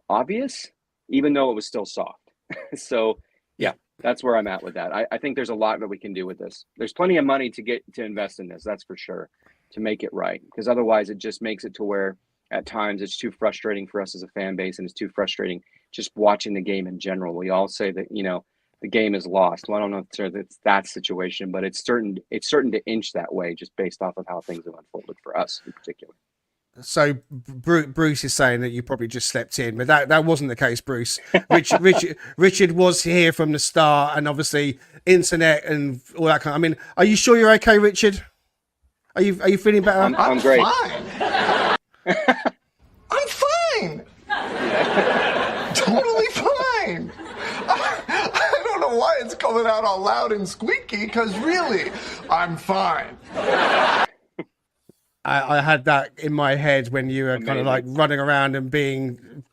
obvious, even though it was still soft. So, yeah, that's where I'm at with that. I think there's a lot that we can do with this. There's plenty of money to invest in this, that's for sure, to make it right. Because otherwise it just makes it to where at times it's too frustrating for us as a fan base, and it's too frustrating just watching the game in general. We all say that, the game is lost. Well, I don't know if it's that situation, but it's certain to inch that way just based off of how things have unfolded for us in particular. So Bruce is saying that you probably just slept in, but that wasn't the case, Bruce. Richard was here from the start, and obviously internet and all that kind. I mean, are you sure you're okay, Richard? Are you feeling better? I'm great. Fine. I'm fine. Totally fine. I don't know why it's coming out all loud and squeaky, because really, I'm fine. I had that in my head when you were kind of like running around and being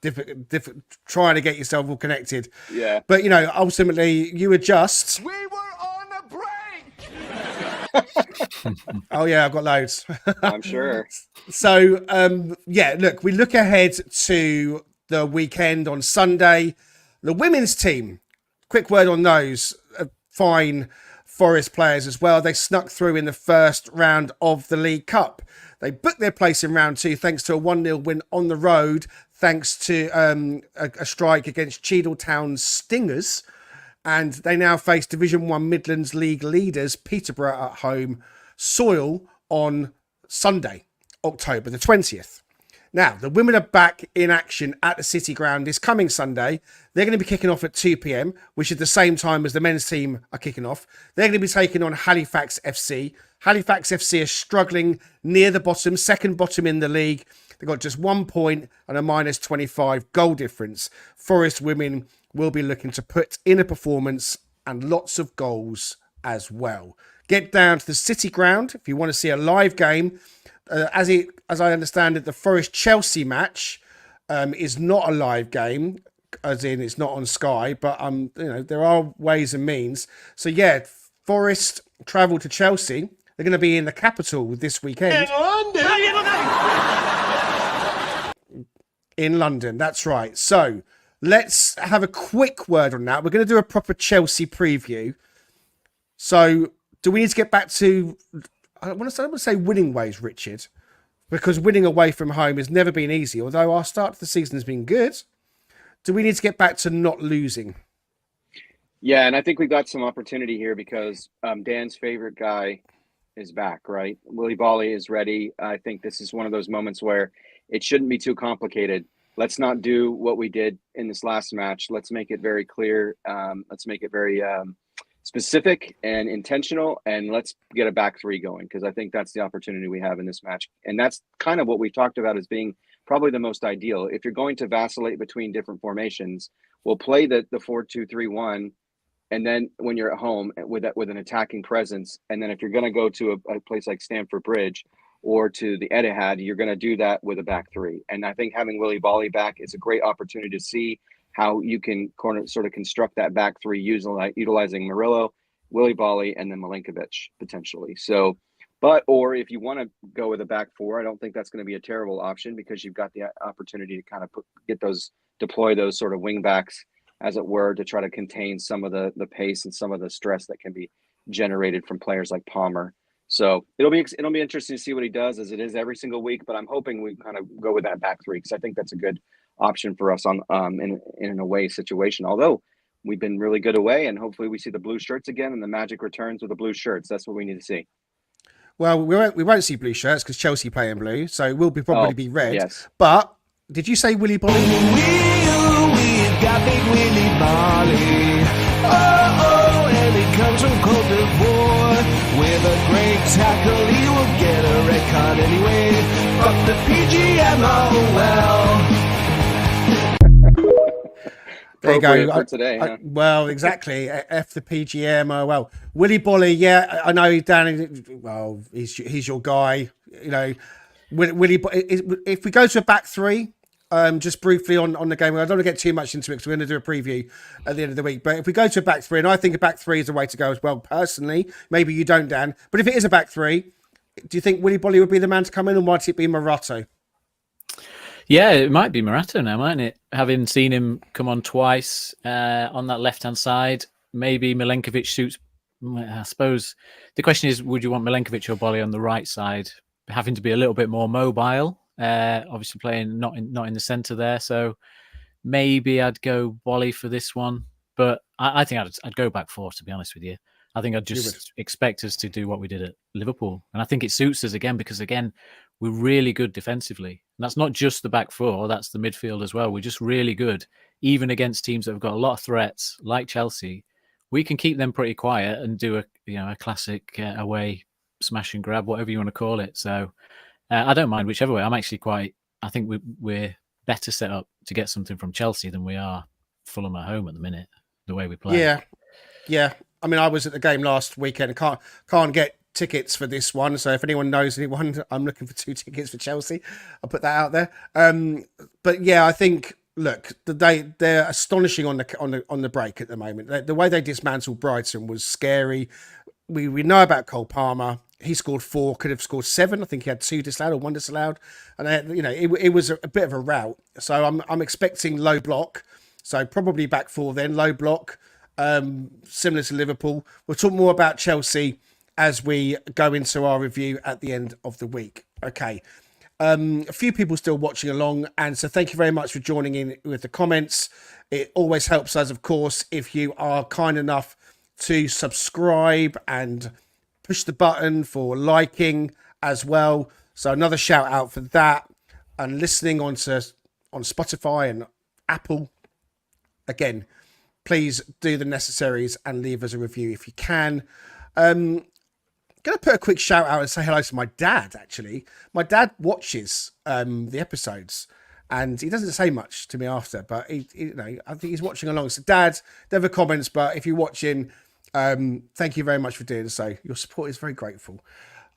trying to get yourself all connected. Yeah. But, ultimately you adjust. We were on a break. Oh, yeah, I've got loads. I'm sure. So, look, we look ahead to the weekend on Sunday. The women's team, quick word on those, fine Forest players as well. They snuck through in the first round of the League Cup. They booked their place in round 2 thanks to a 1-0 win on the road, thanks to a strike against Cheadletown's Stingers. And they now face Division 1 Midlands League leaders Peterborough at home soil on Sunday, October the 20th. Now, the women are back in action at the City Ground this coming Sunday. They're going to be kicking off at 2 p.m, which is the same time as the men's team are kicking off. They're going to be taking on Halifax FC. Halifax FC are struggling near the bottom, second bottom in the league. They've got just 1 point and a minus 25 goal difference. Forest women will be looking to put in a performance and lots of goals as well. Get down to the City Ground if you want to see a live game. As I understand it, the Forest-Chelsea match is not a live game, as in it's not on Sky, but there are ways and means. So yeah, Forest travel to Chelsea. They're going to be in the capital this weekend. In London, that's right. So let's have a quick word on that. We're going to do a proper Chelsea preview. So do we need to get back to... I want to say winning ways, Richard, because winning away from home has never been easy, although our start to the season has been good. Do we need to get back to not losing? Yeah, and I think we've got some opportunity here because Dan's favorite guy is back, right? Willie Bally is ready. I think this is one of those moments where it shouldn't be too complicated. Let's not do what we did in this last match. Let's make it very clear. Let's make it very... specific and intentional, and let's get a back 3 going, because I think that's the opportunity we have in this match, and that's kind of what we've talked about as being probably the most ideal. If you're going to vacillate between different formations, we'll play the 4-2-3-1, and then when you're at home with an attacking presence, and then if you're going to go to a place like Stamford Bridge or to the Etihad, you're going to do that with a back 3. And I think having Willie Bally back is a great opportunity to see how you can sort of construct that back 3 utilizing Murillo Willy Bolly, and then Milinkovic potentially. So, or if you want to go with a back four, I don't think that's going to be a terrible option because you've got the opportunity to kind of deploy those sort of wing backs, as it were, to try to contain some of the pace and some of the stress that can be generated from players like Palmer. So it'll be interesting to see what he does, as it is every single week. But I'm hoping we kind of go with that back three because I think that's a good option for us on in an away situation. Although we've been really good away, and hopefully we see the blue shirts again, and the magic returns with the blue shirts. That's what we need to see. Well, we won't see blue shirts because Chelsea play in blue, so it will probably be red. Yes. But did you say Willy Bolly? We've got big Willy Bolly. Oh, and he comes from Cote d'Ivoire. With a great tackle, he will get a red card anyway. Fuck the PGMO, There you go. For today, huh? Well, exactly. F the PGM. Oh, well, Willy Bolly. Yeah, I know Dan. Well, he's your guy. You know, Willy. If we go to a back three, just briefly on the game, I don't want to get too much into it because we're going to do a preview at the end of the week. But if we go to a back three, and I think a back three is the way to go as well, personally. Maybe you don't, Dan. But if it is a back three, do you think Willy Bolly would be the man to come in, or might it be Morato? Yeah, it might be Morato now, mightn't it? Having seen him come on twice on that left-hand side, maybe Milinkovic suits. I suppose the question is, would you want Milinkovic or Bolly on the right side, having to be a little bit more mobile? Obviously playing not in the centre there, so maybe I'd go Bolly for this one. But I think I'd go back four, to be honest with you. I think I'd just expect us to do what we did at Liverpool, and I think it suits us again because we're really good defensively. And that's not just the back four, that's the midfield as well. We're just really good. Even against teams that have got a lot of threats, like Chelsea, we can keep them pretty quiet and do a classic away smash and grab, whatever you want to call it. So I don't mind whichever way. I think we're better set up to get something from Chelsea than we are Fulham at home at the minute, the way we play. Yeah. I mean, I was at the game last weekend and can't get tickets for this one, so if anyone knows anyone, I'm looking for 2 tickets for Chelsea. I'll put that out there. But yeah, I think they're astonishing on the break at the moment. The way they dismantled Brighton was scary. We know about Cole Palmer. He scored 4, could have scored 7. I think he had 2 disallowed or 1 disallowed, and it was a bit of a rout. So I'm expecting low block. So probably back 4 then, low block, similar to Liverpool. We'll talk more about Chelsea as we go into our review at the end of the week. Okay. A few people still watching along, and so thank you very much for joining in with the comments. It always helps us, of course, if you are kind enough to subscribe and push the button for liking as well. So another shout out for that, and listening on Spotify and Apple. Again, please do the necessaries and leave us a review if you can. Going to put a quick shout out and say hello to my dad, actually. My dad watches the episodes, and he doesn't say much to me after, but I think he's watching along. So Dad, never comments, but if you're watching, thank you very much for doing so. Your support is very grateful.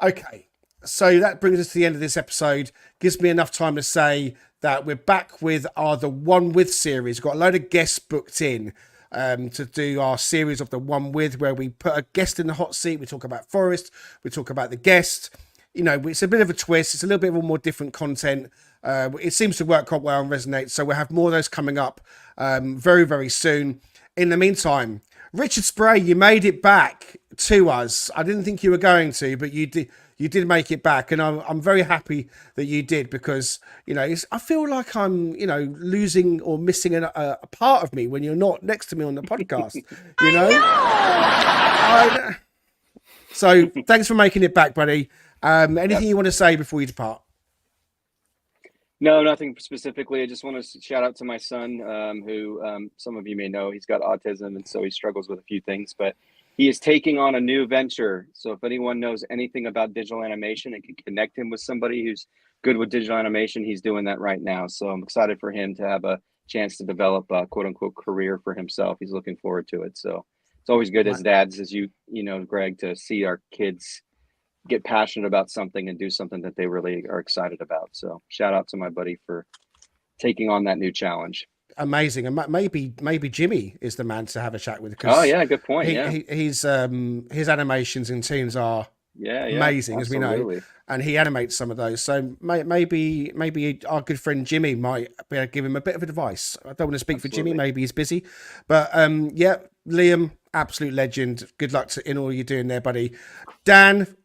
Okay, so that brings us to the end of this episode. Gives me enough time to say that we're back with the One With series. We've got a load of guests booked in to do our series of the One With, where we put a guest in the hot seat. We talk about Forest, we talk about the guest. It's a bit of a twist. It's a little bit of a more different content. It seems to work quite well and resonate. So we'll have more of those coming up very, very soon. In the meantime, Richard Spray, you made it back to us. I didn't think you were going to, but you did. You did make it back, and I'm very happy that you did, because I feel like I'm losing or missing a part of me when you're not next to me on the podcast. So thanks for making it back, buddy. Anything you want to say before you depart? No, nothing specifically. I just want to shout out to my son, who some of you may know. He's got autism, and so he struggles with a few things, but he is taking on a new venture. So if anyone knows anything about digital animation and can connect him with somebody who's good with digital animation, he's doing that right now. So I'm excited for him to have a chance to develop a quote unquote career for himself. He's looking forward to it. So it's always good as dads, as you know, Greg, to see our kids get passionate about something and do something that they really are excited about. So shout out to my buddy for taking on that new challenge. amazing, and maybe Jimmy is the man to have a chat with. Because Oh yeah, good point. his animations and tunes are amazing, as we know, absolutely. and he animates some of those. So maybe our good friend Jimmy might be able to give him a bit of advice. I don't want to speak for Jimmy; maybe he's busy, but yeah, Liam, absolute legend. Good luck in all you're doing there, buddy. Dan,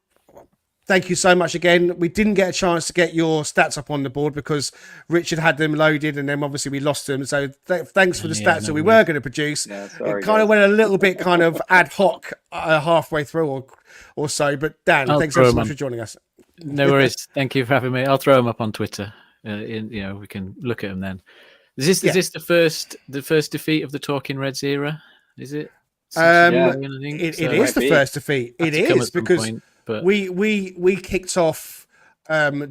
thank you so much again. We didn't get a chance to get your stats up on the board because Richard had them loaded, and then obviously we lost them. So thanks for the stats that we were going to produce. Yeah, sorry, it kind of went a little bit kind of ad hoc halfway through or so. But Dan, thanks so much for joining us. No worries. Thank you for having me. I'll throw them up on Twitter. We can look at them then. Is this the first defeat of the Talking Reds era? Is it? It is the first defeat. It is because but we kicked off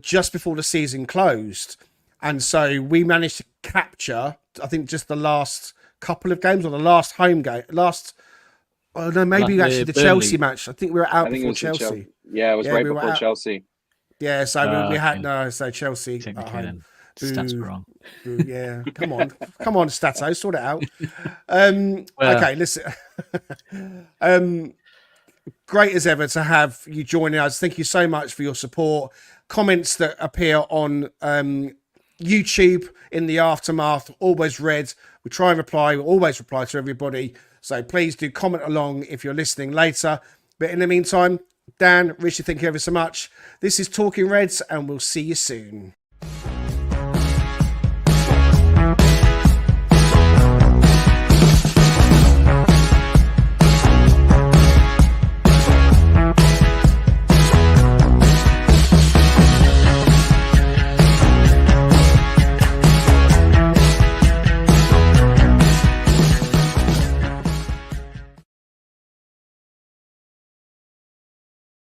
just before the season closed, and so we managed to capture, I think, just the last couple of games or the last home game. Oh no, maybe actually the Chelsea match. I think we were out before Chelsea. Yeah, it was right before Chelsea. Yeah, so we had Chelsea at home. Then. Stats wrong. Yeah, come on, Statto, sort it out. Okay, listen. Great as ever to have you joining us. Thank you so much for your support. Comments that appear on YouTube in the aftermath, always read. We try and reply. We always reply to everybody. So please do comment along if you're listening later. But in the meantime, Dan, Richard, thank you ever so much. This is Talking Reds, and we'll see you soon.